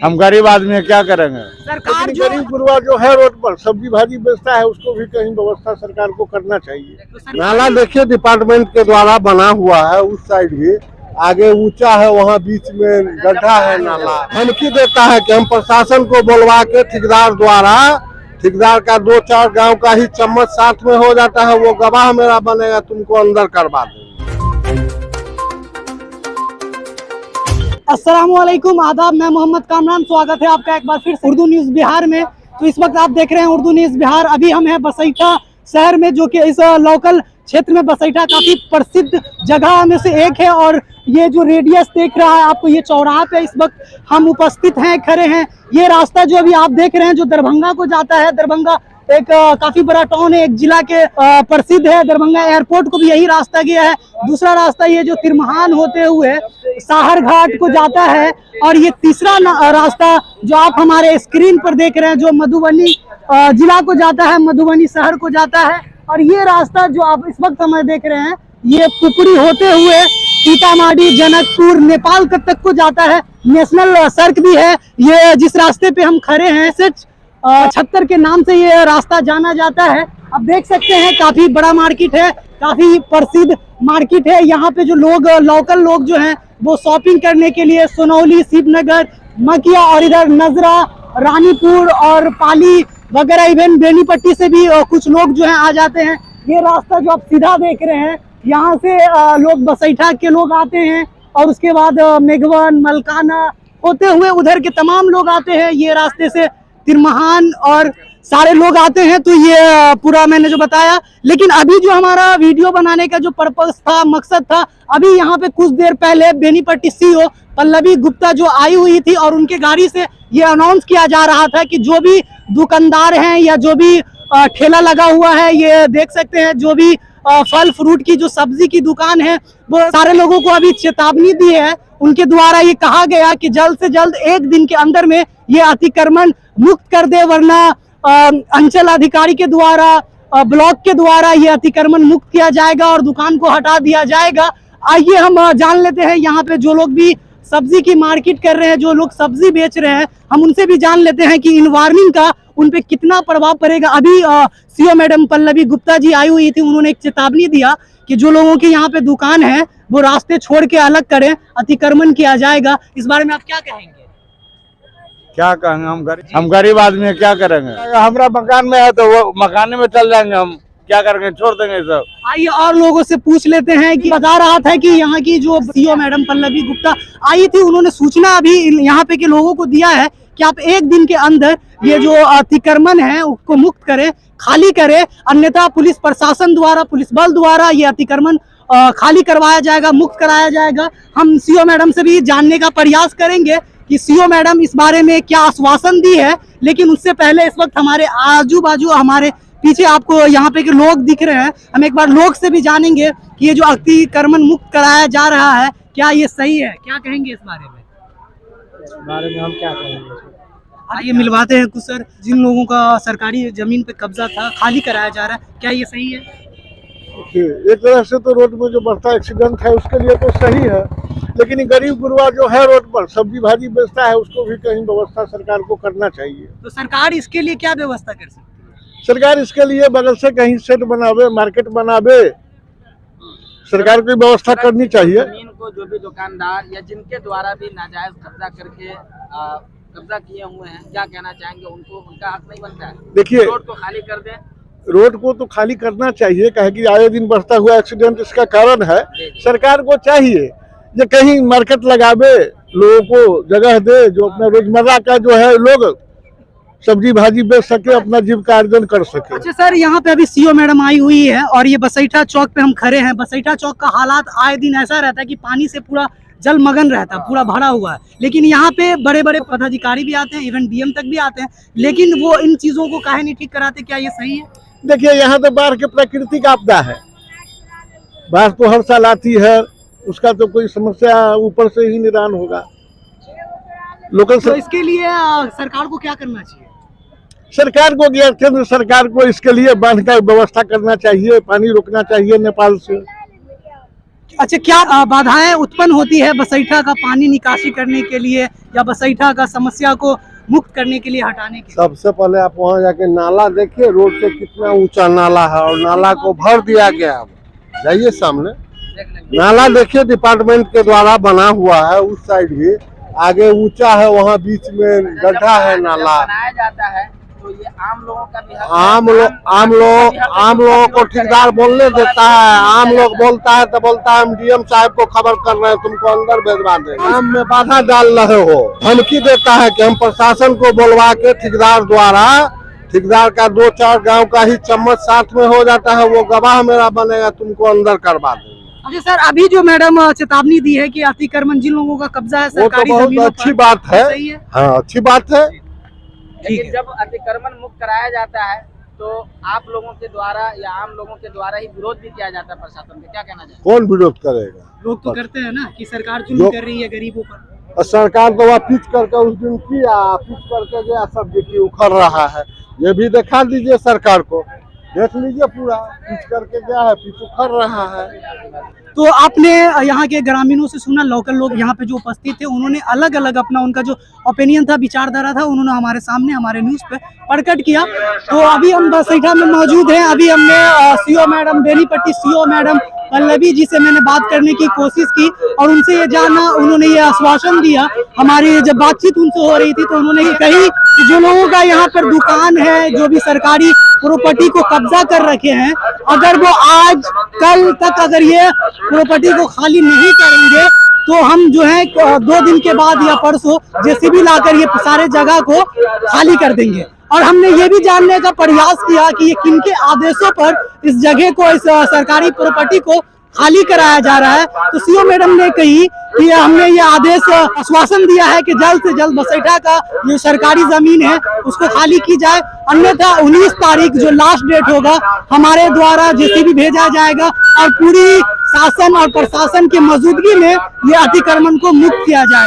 हम गरीब आदमी है, क्या करेंगे। सरकार जो गरीब गुरुआ जो है रोड पर सब्जी भाजी बेचता है, उसको भी कहीं व्यवस्था सरकार को करना चाहिए। नाला देखिए डिपार्टमेंट के द्वारा बना हुआ है, उस साइड भी आगे ऊंचा है, वहाँ बीच में गड्ढा है, नाला धमकी देता है कि हम प्रशासन को बुलवा के ठेकेदार का 2-4 गांव का ही चम्मच साथ में हो जाता है, वो गवाह मेरा बनेगा, तुमको अंदर करवा देंगे। अस्सलामुअलैकुम, आदाब। मैं मोहम्मद कामरान, स्वागत है आपका एक बार फिर उर्दू न्यूज़ बिहार में। तो इस वक्त आप देख रहे हैं उर्दू न्यूज़ बिहार। अभी हम हैं बसैठा शहर में, जो कि इस लोकल क्षेत्र में बसैठा काफ़ी प्रसिद्ध जगह में से एक है। और ये जो रेडियस देख रहा है आपको, ये चौराहा पे इस वक्त हम उपस्थित हैं, खड़े हैं। ये रास्ता जो अभी आप देख रहे हैं जो दरभंगा को जाता है, दरभंगा एक काफी बड़ा टाउन है, एक जिला के प्रसिद्ध है। दरभंगा एयरपोर्ट को भी यही रास्ता गया है। दूसरा रास्ता ये जो तिरमहान होते हुए साहर घाट को जाता है, और ये तीसरा रास्ता जो आप हमारे स्क्रीन पर देख रहे हैं जो मधुबनी जिला को जाता है, मधुबनी शहर को जाता है। और ये रास्ता जो आप इस वक्त हमें देख रहे हैं, ये पुपरी होते हुए सीतामढ़ी, जनकपुर, नेपाल तक को जाता है। नेशनल सड़क भी है। ये जिस रास्ते पे हम खड़े हैं, सिर्फ 76 के नाम से ये रास्ता जाना जाता है। अब देख सकते हैं काफी बड़ा मार्केट है, काफी प्रसिद्ध मार्केट है। यहाँ पे जो लोग लोकल लोग जो हैं वो शॉपिंग करने के लिए सोनौली, शिवनगर, मकिया और इधर नजरा, रानीपुर और पाली वगैरह, इवन बेनीपट्टी से भी कुछ लोग जो हैं आ जाते हैं। ये रास्ता जो आप सीधा देख रहे हैं, यहाँ से लोग बसैठा के लोग आते हैं और उसके बाद मेघवन, मलकाना होते हुए उधर के तमाम लोग आते हैं। ये रास्ते से तिरमहान और सारे लोग आते हैं। तो ये पूरा मैंने जो बताया, लेकिन अभी जो हमारा वीडियो बनाने का जो पर्पस था, मकसद था, अभी यहाँ पे कुछ देर पहले बेनीपट्टी सीओ पल्लवी गुप्ता जो आई हुई थी और उनके गाड़ी से ये अनाउंस किया जा रहा था कि जो भी दुकानदार हैं या जो भी ठेला लगा हुआ है, ये देख सकते हैं, जो भी फल फ्रूट की जो सब्जी की दुकान है, वो सारे लोगों को अभी चेतावनी दी है। उनके द्वारा ये कहा गया कि जल्द से जल्द एक दिन के अंदर में ये अतिक्रमण मुक्त कर दे, वरना अंचल अधिकारी के द्वारा, ब्लॉक के द्वारा ये अतिक्रमण मुक्त किया जाएगा और दुकान को हटा दिया जाएगा। आइए हम जान लेते हैं यहाँ पे जो लोग भी सब्जी की मार्केट कर रहे हैं, जो लोग सब्जी बेच रहे हैं, हम उनसे भी जान लेते हैं कि इन वार्निंग का उन पे कितना प्रभाव पड़ेगा। अभी सीओ मैडम पल्लवी गुप्ता जी आई हुई थी, उन्होंने एक चेतावनी दिया कि जो लोगों की यहाँ पे दुकान है वो रास्ते छोड़ के अलग करें, अतिक्रमण किया जाएगा। इस बारे में आप क्या कहेंगे? क्या कहेंगे, हम गरीब आदमी है, क्या करेंगे। हमारा मकान में है तो वो मकान में चल जाएंगे, हम क्या करेंगे, छोड़ देंगे सब। आइए और लोगों से पूछ लेते हैं कि बता रहा था कि यहाँ की जो सीओ मैडम पल्लवी गुप्ता आई थी, उन्होंने सूचना अभी यहाँ पे के लोगों को दिया है कि आप एक दिन के अंदर ये जो अतिक्रमण है उसको मुक्त करें, खाली करें, अन्यथा पुलिस प्रशासन द्वारा, पुलिस बल द्वारा ये अतिक्रमण खाली करवाया जाएगा, मुक्त कराया जाएगा। हम सीओ मैडम से भी जानने का प्रयास करेंगे कि सीओ मैडम इस बारे में क्या आश्वासन दी है। लेकिन उससे पहले इस वक्त हमारे आजू बाजू, हमारे पीछे आपको यहाँ पे के लोग दिख रहे हैं, हम एक बार लोग से भी जानेंगे कि ये जो अतिक्रमण मुक्त कराया जा रहा है, क्या ये सही है, क्या कहेंगे इस बारे में? हम क्या कहेंगे। आइए मिलवाते हैं कुछ सर, जिन लोगों का सरकारी जमीन पे कब्जा था, खाली कराया जा रहा है, क्या ये सही है? एक तरह से तो रोड में जो बढ़ता एक्सीडेंट है उसके लिए तो सही है, लेकिन गरीब गुरुआ जो है रोड पर सब्जी भाजी बेचता है, उसको भी कहीं व्यवस्था सरकार को करना चाहिए। तो सरकार इसके लिए क्या व्यवस्था कर सकती है? सरकार इसके लिए बगल से कहीं सेट बनावे, मार्केट बनावे, सरकार की व्यवस्था करनी चाहिए। जमीन को जो भी दुकानदार या जिनके द्वारा भी नाजायज कब्जा करके कब्जा किए हुए हैं, क्या कहना चाहेंगे उनको? उनका हक नहीं बनता है? देखिए, रोड को खाली कर दें। रोड को तो खाली करना चाहिए, कहे कि आए दिन बढ़ता हुआ एक्सीडेंट इसका कारण है। सरकार को चाहिए जो कहीं मार्केट लगावे, लोगों को जगह दे, जो अपना रोजमर्रा का जो है लोग सब्जी भाजी बेच सके, अपना जीविकार्जन कर सके। अच्छा सर, यहाँ पे अभी सीओ मैडम आई हुई है और ये बसैठा चौक पे हम खड़े हैं। बसैठा चौक का हालात आए दिन ऐसा रहता है कि पानी से पूरा जलमग्न रहता है, पूरा भरा हुआ है। लेकिन यहाँ पे बड़े बड़े पदाधिकारी भी आते हैं, इवन डीएम तक भी आते हैं, लेकिन वो इन चीजों को काहे नहीं ठीक कराते? क्या ये सही है? देखिए, यहाँ तो बाढ़ के प्राकृतिक आपदा है, बाढ़ तो हर साल आती है, उसका तो कोई समस्या ऊपर से ही निदान होगा। लोकल तो इसके लिए सरकार को क्या करना चाहिए? सरकार को, केंद्र सरकार को इसके लिए बांध का व्यवस्था करना चाहिए, पानी रोकना चाहिए नेपाल से। अच्छा, क्या बाधाएं उत्पन्न होती है बसैठा का पानी निकासी करने के लिए या बसैठा का समस्या को मुक्त करने के लिए, हटाने के लिए? सबसे पहले आप वहाँ जाके नाला देखिए, रोड से कितना ऊंचा नाला है और नाला को भर दिया गया है। जाइए सामने नाला देखिए, डिपार्टमेंट के द्वारा बना हुआ है। उस साइड भी आगे ऊंचा है, वहाँ बीच में गड्ढा है नाला। बनाया जाता है तो ये आम लोगों का भी हक है। आम लोगों को ठेकेदार बोलने देता है। आम लोग बोलता है तो बोलता है हम डीएम साहब को खबर कर रहे हैं, तुमको अंदर भेजवा देंगे। काम में बाधा डाल रहे हो, धमकी देता है कि हम प्रशासन को बुलवा के ठेकेदार द्वारा, ठेकेदार का 2-4 गांव का ही चम्मच साथ में हो जाता है, वो गवाह मेरा बनेगा, तुमको अंदर करवा देंगे। अच्छा सर, अभी जो मैडम चेतावनी दी है कि अतिक्रमण जिन लोगों का कब्जा है वो तो सरकारी बहुत जमीनों अच्छी पर, बात है। सही है? हाँ, अच्छी बात है। लेकिन जब अतिक्रमण मुक्त कराया जाता है तो आप लोगों के द्वारा या आम लोगों के द्वारा ही विरोध भी किया जाता है प्रशासन का, क्या कहना चाहिए? कौन विरोध करेगा? लोग तो करते हैं ना कि सरकार जुल्म कर रही है गरीबों पर। और सरकार तो वह पिच करके उस दिन किया, पिच करके गया, सब गिट्टी उखड़ रहा है। ये भी दिखा दीजिए सरकार को, देख लीजिए पूरा पिच करके गया है, पिच उखड़ रहा है। तो आपने यहाँ के ग्रामीणों से सुना, लोकल लोग यहाँ पे जो उपस्थित थे उन्होंने अलग अलग अपना उनका जो ओपिनियन था, विचारधारा था, उन्होंने हमारे सामने हमारे न्यूज़ पे प्रकट किया। तो अभी हम बसैठा में मौजूद हैं। अभी हमने CO madam, Benipatti CO madam Pallavi ji से मैंने बात करने की कोशिश की और उनसे ये जाना, उन्होंने ये आश्वासन दिया। हमारी जब बातचीत उनसे हो रही थी तो उन्होंने ये कही कि जो लोगों का यहाँ पर दुकान है, जो भी सरकारी प्रॉपर्टी को कब्जा कर रखे हैं, अगर वो आज कल तक अगर ये प्रॉपर्टी को खाली नहीं करेंगे तो हम जो है 2 दिन के बाद या परसों जेसीबी लाकर ये सारे जगह को खाली कर देंगे। और हमने ये भी जानने का प्रयास किया कि ये किनके आदेशों पर इस जगह को, इस सरकारी प्रॉपर्टी को खाली कराया जा रहा है। तो सीओ मैडम ने कही कि हमने ये आदेश, आश्वासन दिया है कि जल्द से जल्द बसैठा का जो सरकारी जमीन है उसको खाली की जाए, अन्यथा 19 तारीख जो लास्ट डेट होगा, हमारे द्वारा जेसीबी भेजा जाएगा और पूरी शासन और प्रशासन की मौजूदगी में ये अतिक्रमण को मुक्त किया जाए।